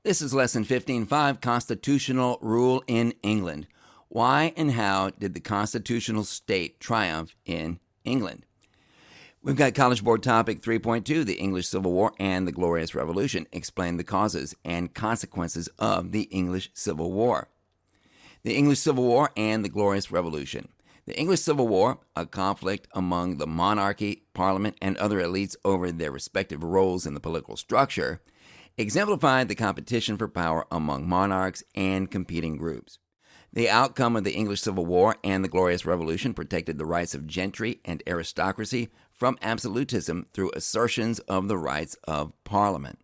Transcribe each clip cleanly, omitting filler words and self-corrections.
This is Lesson 15.5, Constitutional Rule in England. Why and how did the constitutional state triumph in England? We've got College Board Topic 3.2, the English Civil War and the Glorious Revolution. Explain the causes and consequences of the English Civil War. The English Civil War and the Glorious Revolution. The English Civil War, a conflict among the monarchy, parliament, and other elites over their respective roles in the political structure, exemplified the competition for power among monarchs and competing groups. The outcome of the English Civil War and the Glorious Revolution protected the rights of gentry and aristocracy from absolutism through assertions of the rights of Parliament.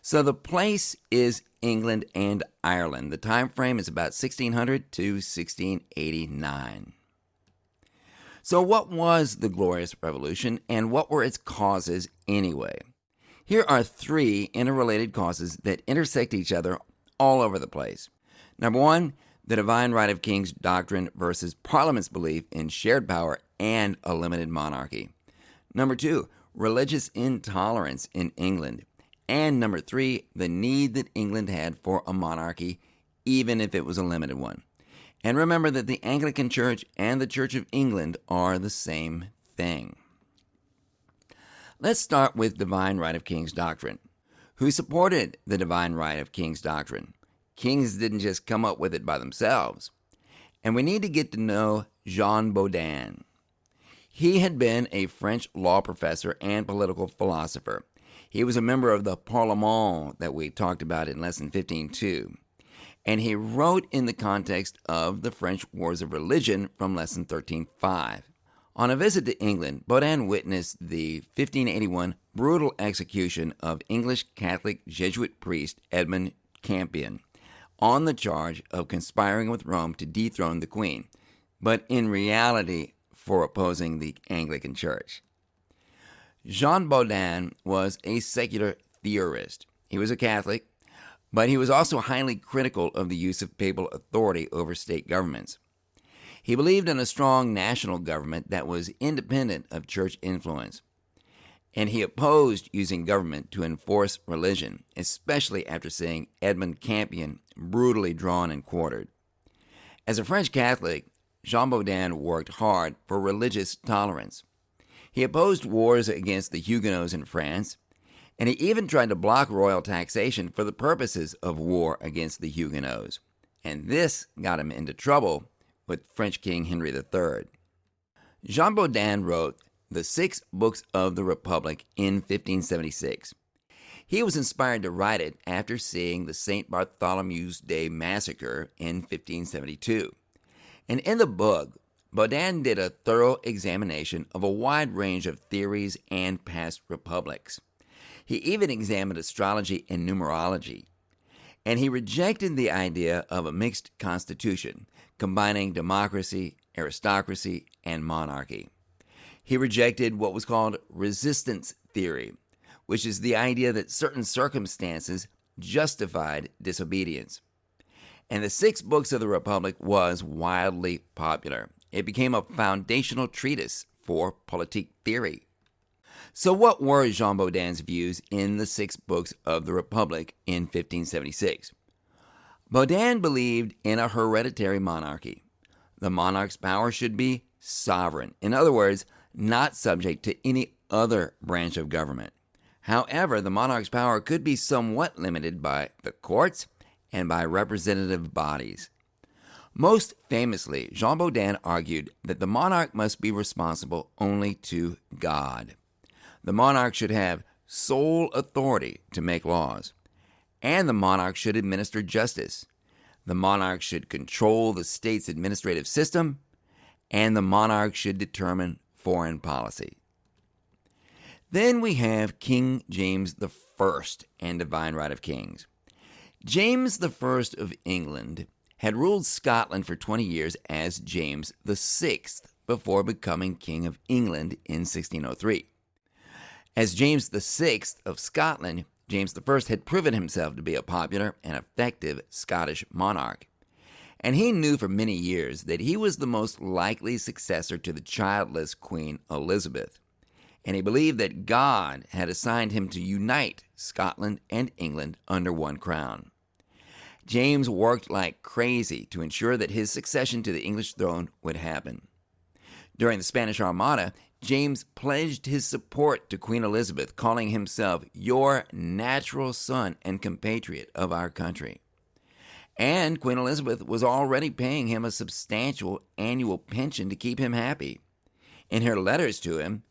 So the place is England and Ireland. The time frame is about 1600 to 1689. So what was the Glorious Revolution and what were its causes anyway? Here are three interrelated causes that intersect each other all over the place. Number one, the divine right of kings doctrine versus Parliament's belief in shared power and a limited monarchy. Number two, religious intolerance in England. And number three, the need that England had for a monarchy, even if it was a limited one. And remember that the Anglican Church and the Church of England are the same thing. Let's start with divine right of kings doctrine. Who supported the divine right of kings doctrine? Kings didn't just come up with it by themselves. And we need to get to know Jean Bodin. He had been a French law professor and political philosopher. He was a member of the Parlement that we talked about in Lesson 15.2. And he wrote in the context of the French Wars of Religion from Lesson 13.5. On a visit to England, Bodin witnessed the 1581 brutal execution of English Catholic Jesuit priest Edmund Campion on the charge of conspiring with Rome to dethrone the Queen, but in reality for opposing the Anglican Church. Jean Bodin was a secular theorist. He was a Catholic, but he was also highly critical of the use of papal authority over state governments. He believed in a strong national government that was independent of church influence, and he opposed using government to enforce religion, especially after seeing Edmund Campion brutally drawn and quartered. As a French Catholic, Jean Bodin worked hard for religious tolerance. He opposed wars against the Huguenots in France, and he even tried to block royal taxation for the purposes of war against the Huguenots. And this got him into trouble with French King Henry III. Jean Bodin wrote the 6 books of the Republic in 1576. He was inspired to write it after seeing the St. Bartholomew's Day massacre in 1572. And in the book, Bodin did a thorough examination of a wide range of theories and past republics. He even examined astrology and numerology. And he rejected the idea of a mixed constitution, combining democracy, aristocracy, and monarchy. He rejected what was called resistance theory, which is the idea that certain circumstances justified disobedience. And the 6 books of the Republic was wildly popular. It became a foundational treatise for politique theory. So what were Jean Bodin's views in the 6 books of the Republic in 1576? Bodin believed in a hereditary monarchy. The monarch's power should be sovereign. In other words, not subject to any other branch of government. However, the monarch's power could be somewhat limited by the courts and by representative bodies. Most famously, Jean Bodin argued that the monarch must be responsible only to God. The monarch should have sole authority to make laws, and the monarch should administer justice. The monarch should control the state's administrative system, and the monarch should determine foreign policy. Then we have King James I and divine right of kings. James I of England had ruled Scotland for 20 years as James VI before becoming King of England in 1603. As James VI of Scotland, James I had proven himself to be a popular and effective Scottish monarch. And he knew for many years that he was the most likely successor to the childless Queen Elizabeth. and he believed that God had assigned him to unite Scotland and England under one crown. James worked like crazy to ensure that his succession to the English throne would happen. During the Spanish Armada, James pledged his support to Queen Elizabeth, calling himself your natural son and compatriot of our country. And Queen Elizabeth was already paying him a substantial annual pension to keep him happy. In her letters to him,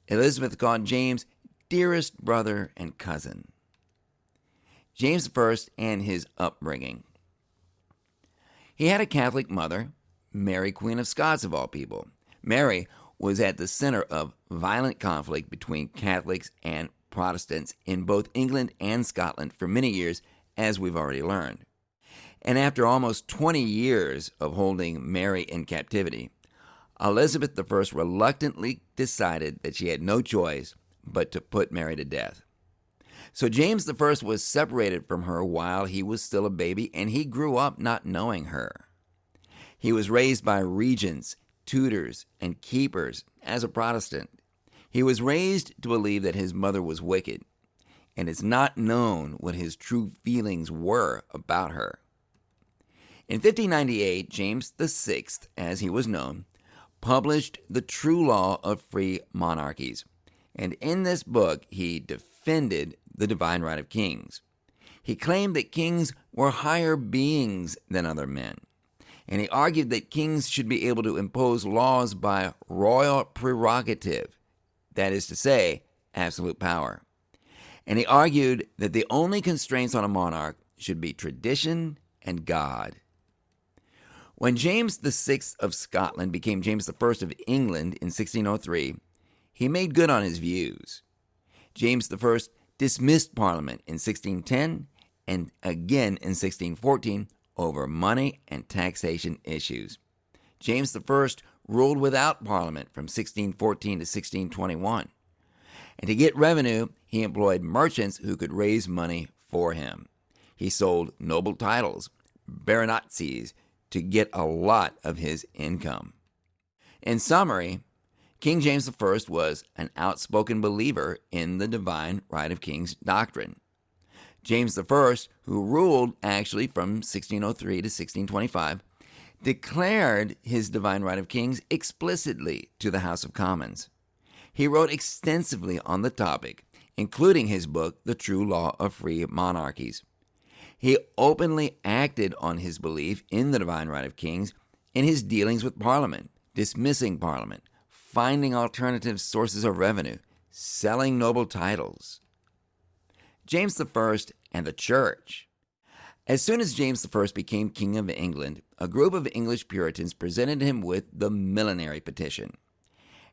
Elizabeth called James dearest brother and cousin. James I and his upbringing. He had a Catholic mother, Mary, Queen of Scots of all people. Mary was at the center of violent conflict between Catholics and Protestants in both England and Scotland for many years, as we've already learned. And after almost 20 years of holding Mary in captivity, Elizabeth I reluctantly decided that she had no choice but to put Mary to death. So James I was separated from her while he was still a baby, and he grew up not knowing her. He was raised by regents, tutors, and keepers as a Protestant. He was raised to believe that his mother was wicked, and it's not known what his true feelings were about her. In 1598, James VI, as he was known, published The True Law of Free Monarchies, and in this book he defended the divine right of kings. He claimed that kings were higher beings than other men, and he argued that kings should be able to impose laws by royal prerogative, that is to say, absolute power. And he argued that the only constraints on a monarch should be tradition and God. When James VI of Scotland became James I of England in 1603, he made good on his views. James I dismissed Parliament in 1610 and again in 1614 over money and taxation issues. James I ruled without Parliament from 1614 to 1621. And to get revenue, he employed merchants who could raise money for him. He sold noble titles, baronetcies, to get a lot of his income. In summary, King James I was an outspoken believer in the divine right of kings doctrine. James I, who ruled actually from 1603 to 1625, declared his divine right of kings explicitly to the House of Commons. He wrote extensively on the topic, including his book, The True Law of Free Monarchies. He openly acted on his belief in the divine right of kings in his dealings with Parliament, dismissing Parliament, finding alternative sources of revenue, selling noble titles. James I and the Church. As soon as James I became King of England, a group of English Puritans presented him with the Millenary Petition.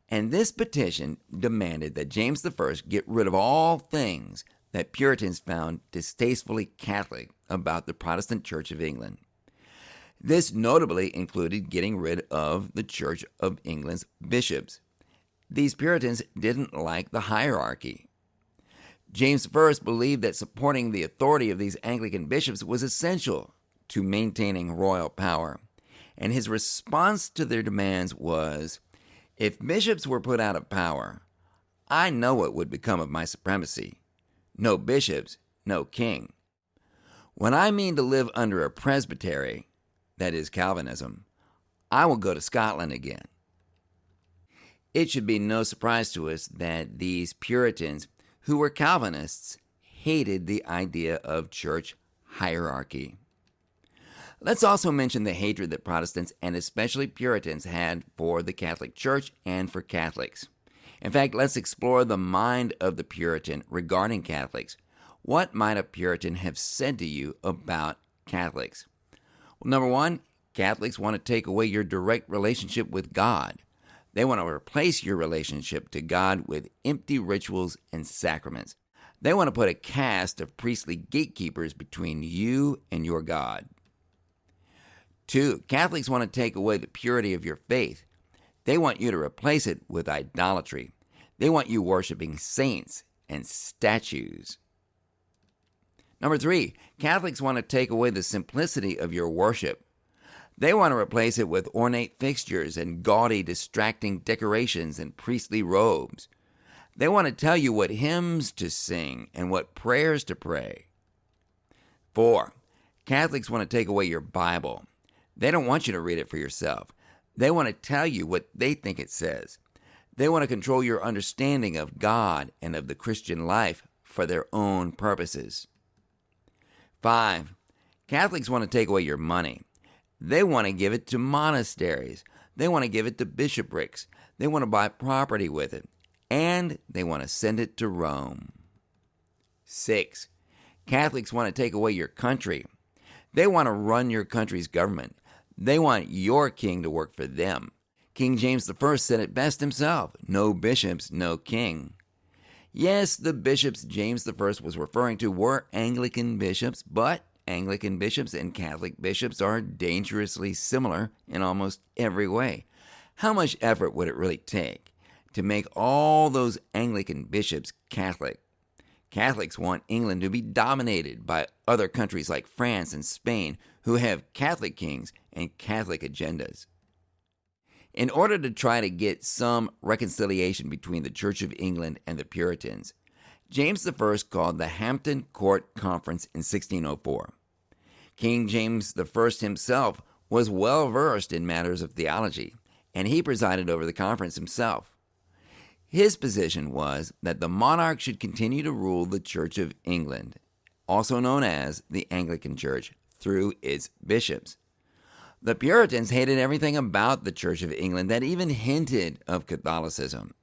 And this petition demanded that James I get rid of all things that Puritans found distastefully Catholic about the Protestant Church of England. This notably included getting rid of the Church of England's bishops. These Puritans didn't like the hierarchy. James I believed that supporting the authority of these Anglican bishops was essential to maintaining royal power, and his response to their demands was, if bishops were put out of power, I know what would become of my supremacy. No bishops, no king. When I mean to live under a presbytery, that is Calvinism, I will go to Scotland again. It should be no surprise to us that these Puritans, who were Calvinists, hated the idea of church hierarchy. Let's also mention the hatred that Protestants, and especially Puritans, had for the Catholic Church and for Catholics. In fact, let's explore the mind of the Puritan regarding Catholics. What might a Puritan have said to you about Catholics? Well, number one, Catholics want to take away your direct relationship with God. They want to replace your relationship to God with empty rituals and sacraments. They want to put a caste of priestly gatekeepers between you and your God. 2, Catholics want to take away the purity of your faith. They want you to replace it with idolatry. They want you worshiping saints and statues. Number 3, Catholics want to take away the simplicity of your worship. They want to replace it with ornate fixtures and gaudy, distracting decorations and priestly robes. They want to tell you what hymns to sing and what prayers to pray. 4. Catholics want to take away your Bible. They don't want you to read it for yourself. They want to tell you what they think it says. They want to control your understanding of God and of the Christian life for their own purposes. 5. Catholics want to take away your money. They want to give it to monasteries. They want to give it to bishoprics. They want to buy property with it. And they want to send it to Rome. 6. Catholics want to take away your country. They want to run your country's government. They want your king to work for them. King James I said it best himself, no bishops, no king. Yes, the bishops James I was referring to were Anglican bishops, but Anglican bishops and Catholic bishops are dangerously similar in almost every way. How much effort would it really take to make all those Anglican bishops Catholic? Catholics want England to be dominated by other countries like France and Spain who have Catholic kings and Catholic agendas. In order to try to get some reconciliation between the Church of England and the Puritans, James I called the Hampton Court Conference in 1604. King James I himself was well versed in matters of theology, and he presided over the conference himself. His position was that the monarch should continue to rule the Church of England, also known as the Anglican Church, through its bishops. The Puritans hated everything about the Church of England that even hinted of Catholicism.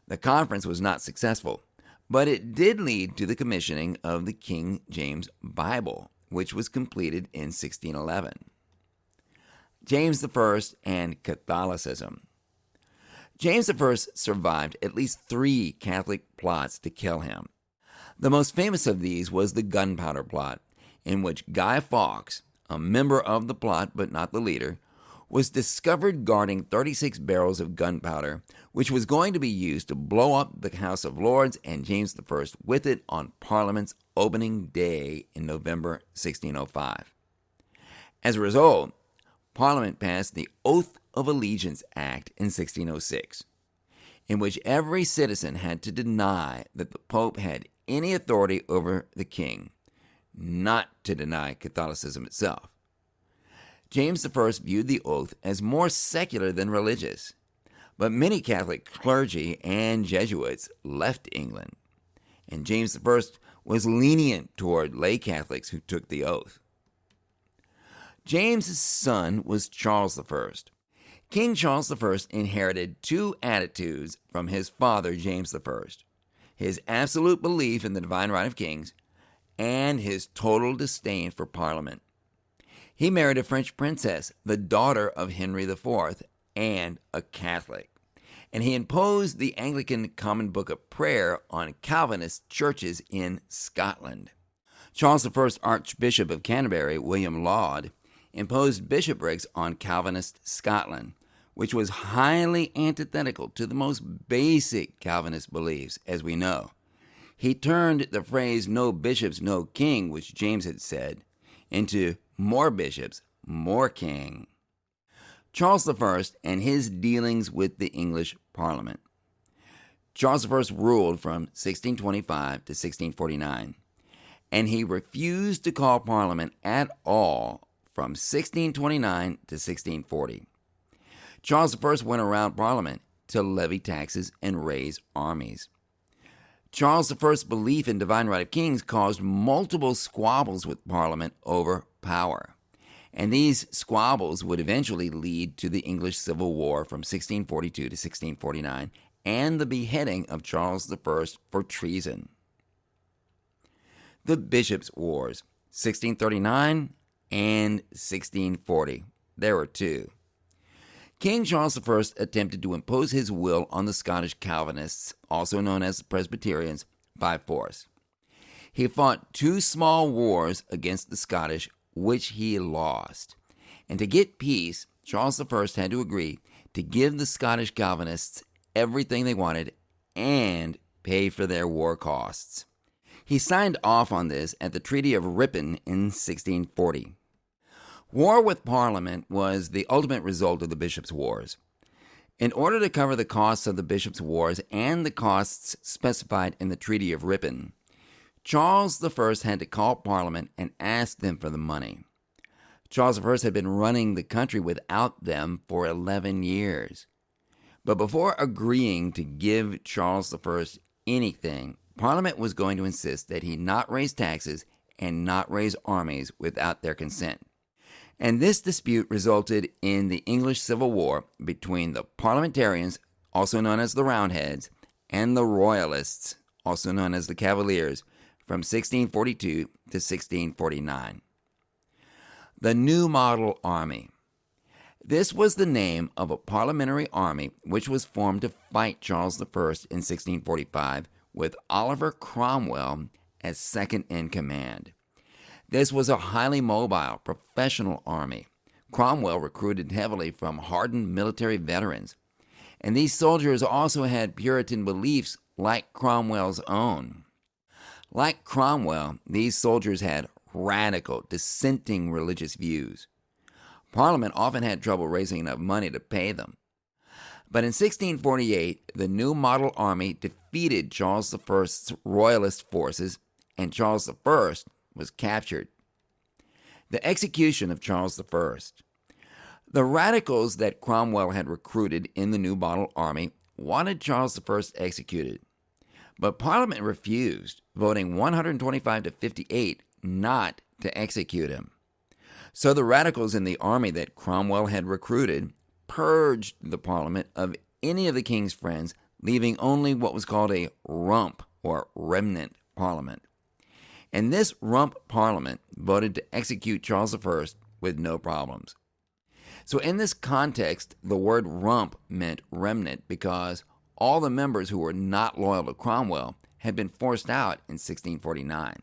The conference was not successful, but it did lead to the commissioning of the King James Bible, which was completed in 1611. James I and Catholicism. James I survived at least 3 Catholic plots to kill him. The most famous of these was the Gunpowder Plot, in which Guy Fawkes, a member of the plot but not the leader, was discovered guarding 36 barrels of gunpowder, which was going to be used to blow up the House of Lords and James I with it on Parliament's opening day in November 1605. As a result, Parliament passed the Oath of Allegiance Act in 1606, in which every citizen had to deny that the Pope had any authority over the king, not to deny Catholicism itself. James I viewed the oath as more secular than religious, but many Catholic clergy and Jesuits left England, and James I was lenient toward lay Catholics who took the oath. James's son was Charles I. King Charles I inherited 2 attitudes from his father James I: his absolute belief in the divine right of kings and his total disdain for Parliament. He married a French princess, the daughter of Henry IV, and a Catholic, and he imposed the Anglican Common Book of Prayer on Calvinist churches in Scotland. Charles I, Archbishop of Canterbury, William Laud, imposed bishoprics on Calvinist Scotland, which was highly antithetical to the most basic Calvinist beliefs, as we know. He turned the phrase "no bishops, no king," which James had said, into "more bishops, more king." Charles I and his dealings with the English Parliament. Charles I ruled from 1625 to 1649, and he refused to call Parliament at all from 1629 to 1640. Charles I went around Parliament to levy taxes and raise armies. Charles I's belief in divine right of kings caused multiple squabbles with Parliament over power, and these squabbles would eventually lead to the English Civil War from 1642 to 1649 and the beheading of Charles I for treason. The Bishops' Wars, 1639 and 1640. There were 2. King Charles I attempted to impose his will on the Scottish Calvinists, also known as the Presbyterians, by force. He fought 2 small wars against the Scottish, which he lost. And to get peace, Charles I had to agree to give the Scottish Calvinists everything they wanted and pay for their war costs. He signed off on this at the Treaty of Ripon in 1640. War with Parliament was the ultimate result of the Bishops' Wars. In order to cover the costs of the bishops' wars and the costs specified in the Treaty of Ripon, Charles I had to call Parliament and ask them for the money. Charles I had been running the country without them for 11 years. But before agreeing to give Charles I anything, Parliament was going to insist that he not raise taxes and not raise armies without their consent. And this dispute resulted in the English Civil War between the Parliamentarians, also known as the Roundheads, and the Royalists, also known as the Cavaliers, from 1642 to 1649. The New Model Army. This was the name of a parliamentary army which was formed to fight Charles I in 1645 with Oliver Cromwell as second in command. This was a highly mobile, professional army. Cromwell recruited heavily from hardened military veterans, and these soldiers also had Puritan beliefs like Cromwell's own. Like Cromwell, these soldiers had radical, dissenting religious views. Parliament often had trouble raising enough money to pay them. But in 1648, the New Model Army defeated Charles I's Royalist forces, and Charles I was captured. The execution of Charles I. The radicals that Cromwell had recruited in the New Model Army wanted Charles I executed, but Parliament refused, voting 125 to 58 not to execute him. So the radicals in the army that Cromwell had recruited purged the Parliament of any of the king's friends, leaving only what was called a rump or remnant Parliament. And this rump Parliament voted to execute Charles I with no problems. So in this context, the word rump meant remnant because all the members who were not loyal to Cromwell had been forced out in 1649.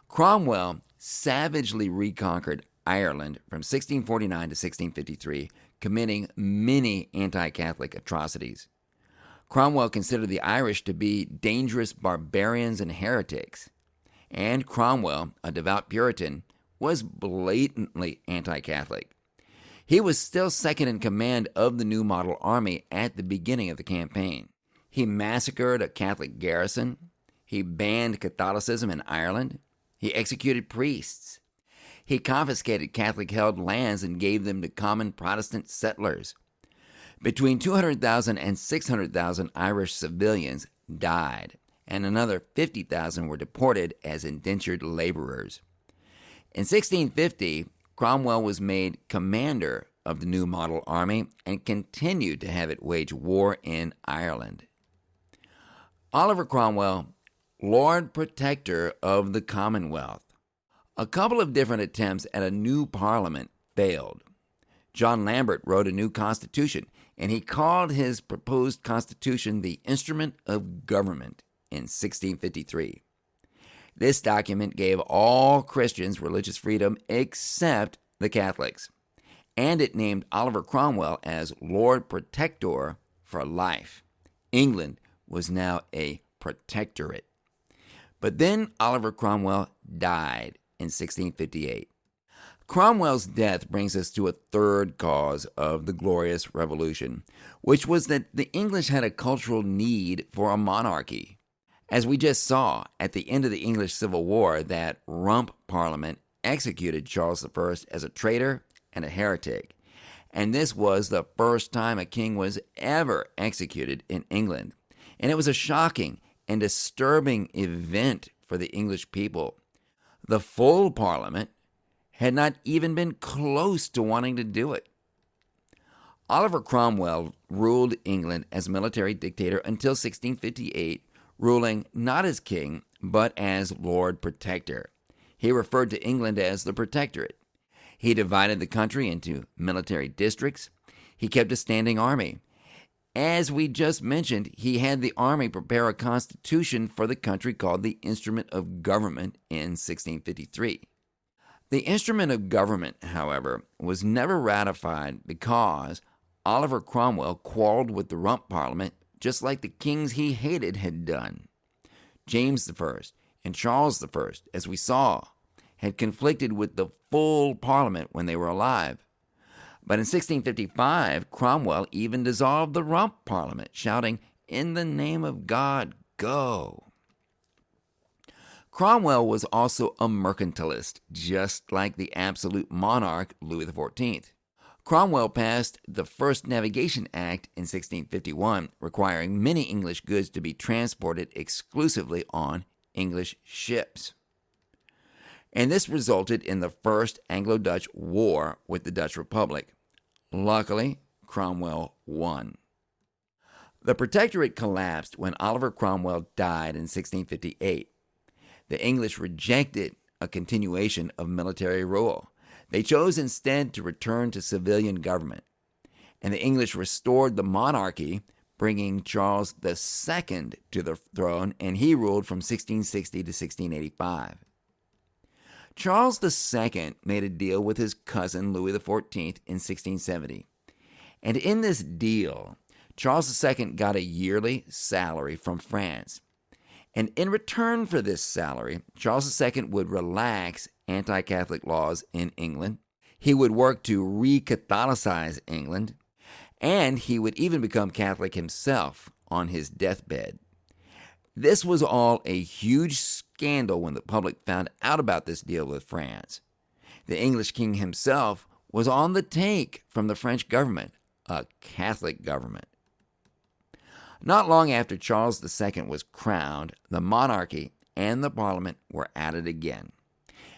Cromwell savagely reconquered Ireland from 1649 to 1653, committing many anti-Catholic atrocities. Cromwell considered the Irish to be dangerous barbarians and heretics. And Cromwell, a devout Puritan, was blatantly anti-Catholic. He was still second in command of the New Model Army at the beginning of the campaign. He massacred a Catholic garrison. He banned Catholicism in Ireland. He executed priests. He confiscated Catholic-held lands and gave them to common Protestant settlers. Between 200,000 and 600,000 Irish civilians died, and another 50,000 were deported as indentured laborers. In 1650, Cromwell was made commander of the New Model Army and continued to have it wage war in Ireland. Oliver Cromwell, Lord Protector of the Commonwealth. A couple of different attempts at a new parliament failed. John Lambert wrote a new constitution, and he called his proposed constitution the Instrument of Government in 1653. This document gave all Christians religious freedom except the Catholics, and it named Oliver Cromwell as Lord Protector for life. England was now a protectorate. But then Oliver Cromwell died in 1658. Cromwell's death brings us to a third cause of the Glorious Revolution, which was that the English had a cultural need for a monarchy. As we just saw, at the end of the English Civil War, that rump parliament executed Charles I as a traitor and a heretic. And this was the first time a king was ever executed in England. And it was a shocking and disturbing event for the English people. The full parliament had not even been close to wanting to do it. Oliver Cromwell ruled England as military dictator until 1658, ruling not as king, but as Lord Protector. He referred to England as the Protectorate. He divided the country into military districts. He kept a standing army. As we just mentioned, he had the army prepare a constitution for the country called the Instrument of Government in 1653. The Instrument of Government, however, was never ratified because Oliver Cromwell quarreled with the Rump Parliament just like the kings he hated had done. James I and Charles I, as we saw, had conflicted with the full Parliament when they were alive. But in 1655, Cromwell even dissolved the Rump Parliament, shouting, "In the name of God, go." Cromwell was also a mercantilist, just like the absolute monarch Louis XIV. Cromwell passed the first Navigation Act in 1651, requiring many English goods to be transported exclusively on English ships. And this resulted in the First Anglo-Dutch War with the Dutch Republic. Luckily, Cromwell won. The Protectorate collapsed when Oliver Cromwell died in 1658. The English rejected a continuation of military rule. They chose instead to return to civilian government. And the English restored the monarchy, bringing Charles II to the throne, and he ruled from 1660 to 1685. Charles II made a deal with his cousin Louis XIV in 1670. And in this deal, Charles II got a yearly salary from France. And in return for this salary, Charles II would relax anti-Catholic laws in England. He would work to re-Catholicize England. And he would even become Catholic himself on his deathbed. This was all a huge scandal when the public found out about this deal with France. The English king himself was on the take from the French government, a Catholic government. Not long after Charles II was crowned, the monarchy and the Parliament were at it again.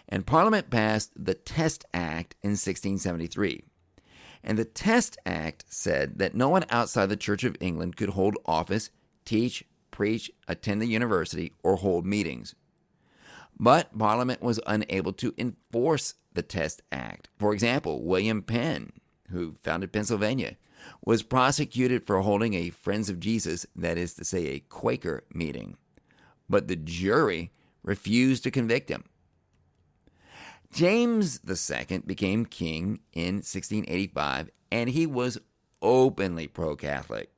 And Parliament passed the Test Act in 1673. And the Test Act said that no one outside the Church of England could hold office, teach, preach, attend the university, or hold meetings. But Parliament was unable to enforce the Test Act. For example, William Penn, who founded Pennsylvania, was prosecuted for holding a Friends of Jesus, that is to say a Quaker meeting. But the jury refused to convict him. James II became king in 1685, and he was openly pro-Catholic.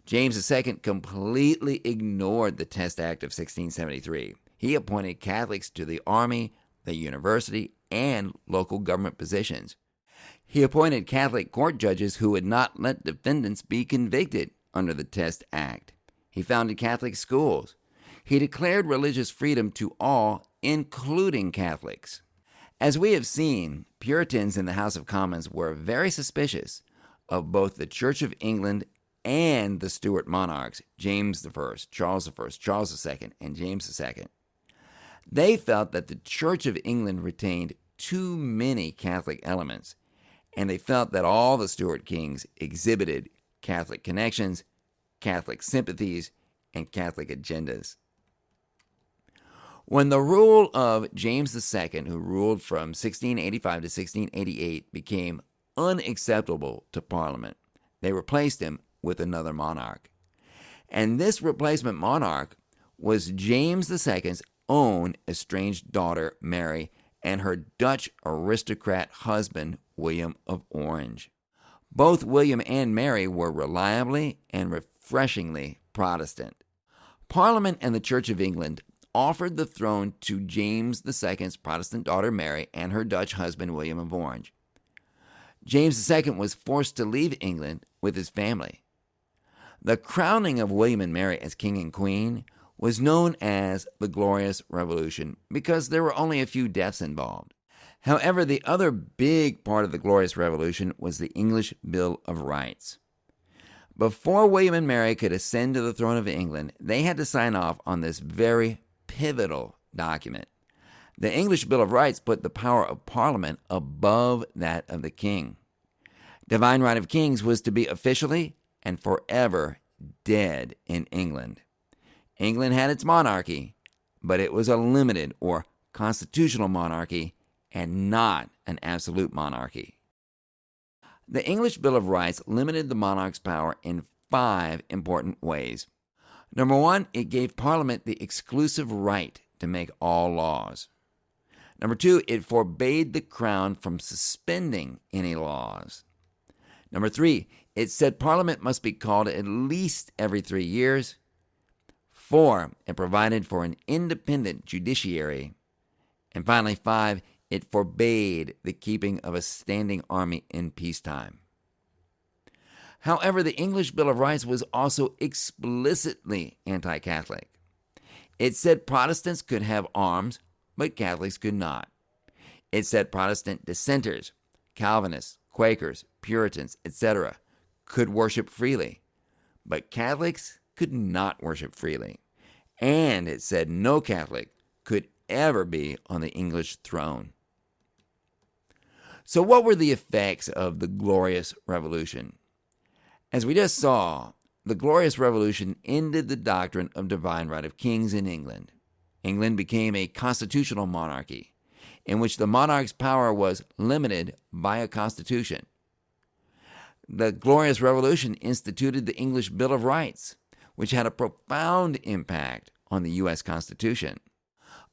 James II completely ignored the Test Act of 1673. He appointed Catholics to the army, the university, and local government positions. He appointed Catholic court judges who would not let defendants be convicted under the Test Act. He founded Catholic schools. He declared religious freedom to all, including Catholics. As we have seen, Puritans in the House of Commons were very suspicious of both the Church of England and the Stuart monarchs, James I, Charles I, Charles II, and James II. They felt that the Church of England retained too many Catholic elements, and they felt that all the Stuart kings exhibited Catholic connections, Catholic sympathies, and Catholic agendas. When the rule of James II, who ruled from 1685 to 1688, became unacceptable to Parliament, they replaced him with another monarch. And this replacement monarch was James II's own estranged daughter, Mary, and her Dutch aristocrat husband, William of Orange. Both William and Mary were reliably and refreshingly Protestant. Parliament and the Church of England offered the throne to James II's Protestant daughter, Mary, and her Dutch husband, William of Orange. James II was forced to leave England with his family. The crowning of William and Mary as king and queen was known as the Glorious Revolution because there were only a few deaths involved. However, the other big part of the Glorious Revolution was the English Bill of Rights. Before William and Mary could ascend to the throne of England, they had to sign off on this very pivotal document. The English Bill of Rights put the power of Parliament above that of the king. Divine right of kings was to be officially and forever dead in England. England had its monarchy, but it was a limited or constitutional monarchy and not an absolute monarchy. The English Bill of Rights limited the monarch's power in 5 important ways. Number 1, it gave Parliament the exclusive right to make all laws. Number 2, it forbade the Crown from suspending any laws. Number 3, it said Parliament must be called at least every 3 years. 4, it provided for an independent judiciary. And finally, 5, It forbade the keeping of a standing army in peacetime. However, the English Bill of Rights was also explicitly anti-Catholic. It said Protestants could have arms, but Catholics could not. It said Protestant dissenters, Calvinists, Quakers, Puritans, etc., could worship freely, but Catholics could not worship freely. And it said no Catholic could ever be on the English throne. So what were the effects of the Glorious Revolution? As we just saw, the Glorious Revolution ended the doctrine of divine right of kings in England. England became a constitutional monarchy, in which the monarch's power was limited by a constitution. The Glorious Revolution instituted the English Bill of Rights, which had a profound impact on the U.S. Constitution.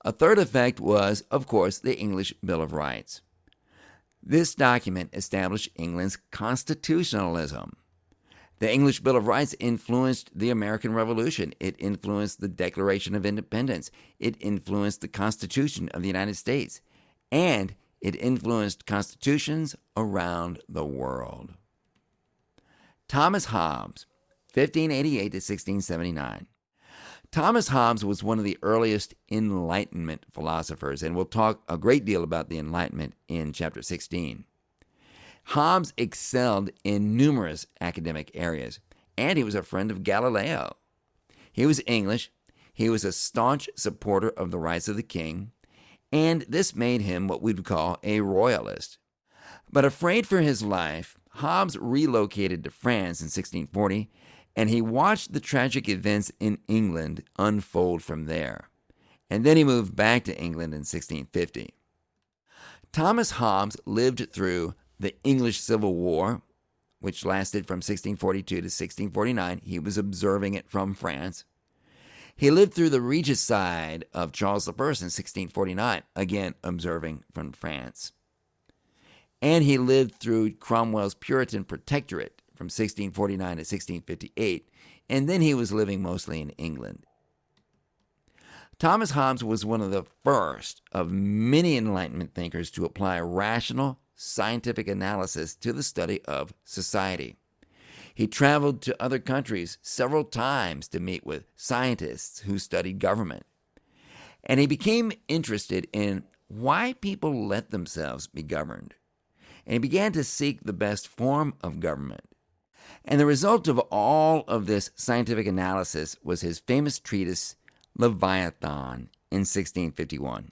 A third effect was, of course, the English Bill of Rights. This document established England's constitutionalism. The English Bill of Rights influenced the American Revolution. It influenced the Declaration of Independence. It influenced the Constitution of the United States. And it influenced constitutions around the world. Thomas Hobbes, 1588 to 1679. Thomas Hobbes was one of the earliest Enlightenment philosophers, and we'll talk a great deal about the Enlightenment in chapter 16. Hobbes excelled in numerous academic areas, and he was a friend of Galileo. He was English, he was a staunch supporter of the rights of the king, and this made him what we would call a royalist. But afraid for his life, Hobbes relocated to France in 1640, and he watched the tragic events in England unfold from there. And then he moved back to England in 1650. Thomas Hobbes lived through the English Civil War, which lasted from 1642 to 1649. He was observing it from France. He lived through the regicide of Charles I in 1649, again observing from France. And he lived through Cromwell's Puritan protectorate from 1649 to 1658, and then he was living mostly in England. Thomas Hobbes was one of the first of many Enlightenment thinkers to apply rational, scientific analysis to the study of society. He traveled to other countries several times to meet with scientists who studied government. And he became interested in why people let themselves be governed. And he began to seek the best form of government. And the result of all of this scientific analysis was his famous treatise, Leviathan, in 1651.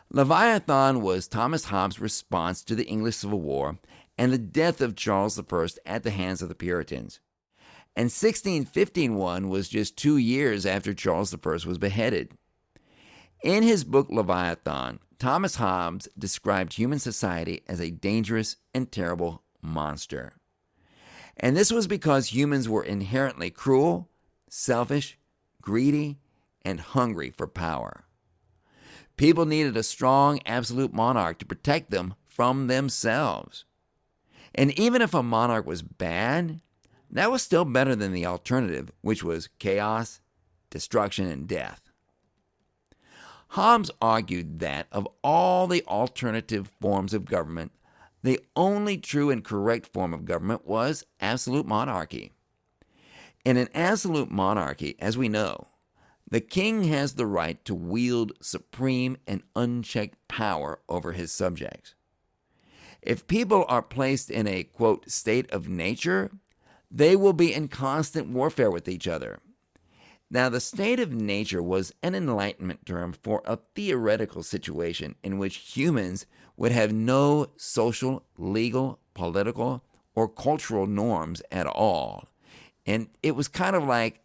Leviathan was Thomas Hobbes' response to the English Civil War and the death of Charles I at the hands of the Puritans. And 1651 was just 2 years after Charles I was beheaded. In his book Leviathan, Thomas Hobbes described human society as a dangerous and terrible monster. And this was because humans were inherently cruel, selfish, greedy, and hungry for power. People needed a strong absolute monarch to protect them from themselves. And even if a monarch was bad, that was still better than the alternative, which was chaos, destruction, and death. Hobbes argued that of all the alternative forms of government, the only true and correct form of government was absolute monarchy. In an absolute monarchy, as we know, the king has the right to wield supreme and unchecked power over his subjects. If people are placed in a, quote, state of nature, they will be in constant warfare with each other. Now, the state of nature was an Enlightenment term for a theoretical situation in which humans would have no social, legal, political, or cultural norms at all. And it was kind of like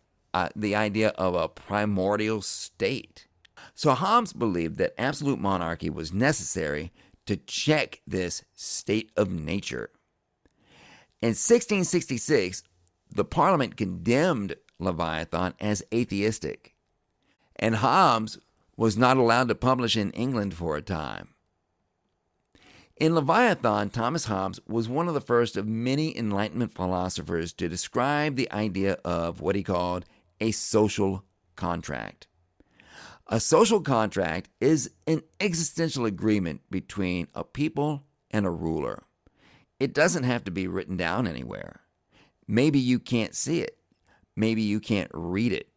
the idea of a primordial state. So Hobbes believed that absolute monarchy was necessary to check this state of nature. In 1666, the Parliament condemned Leviathan as atheistic, and Hobbes was not allowed to publish in England for a time. In Leviathan, Thomas Hobbes was one of the first of many Enlightenment philosophers to describe the idea of what he called a social contract. A social contract is an existential agreement between a people and a ruler. It doesn't have to be written down anywhere. Maybe you can't see it. Maybe you can't read it.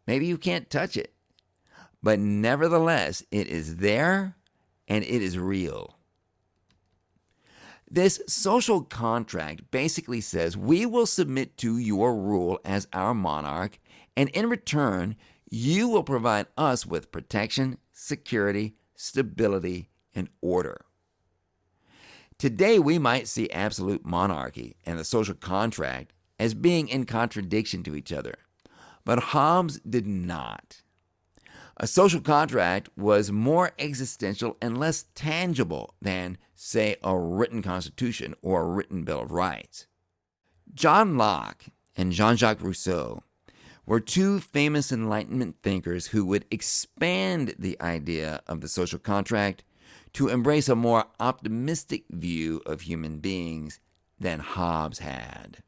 Maybe you can't touch it. But nevertheless, it is there and it is real. This social contract basically says we will submit to your rule as our monarch, and in return, you will provide us with protection, security, stability, and order. Today, we might see absolute monarchy and the social contract as being in contradiction to each other, but Hobbes did not. A social contract was more existential and less tangible than, say, a written constitution or a written Bill of Rights. John Locke and Jean-Jacques Rousseau were two famous Enlightenment thinkers who would expand the idea of the social contract to embrace a more optimistic view of human beings than Hobbes had.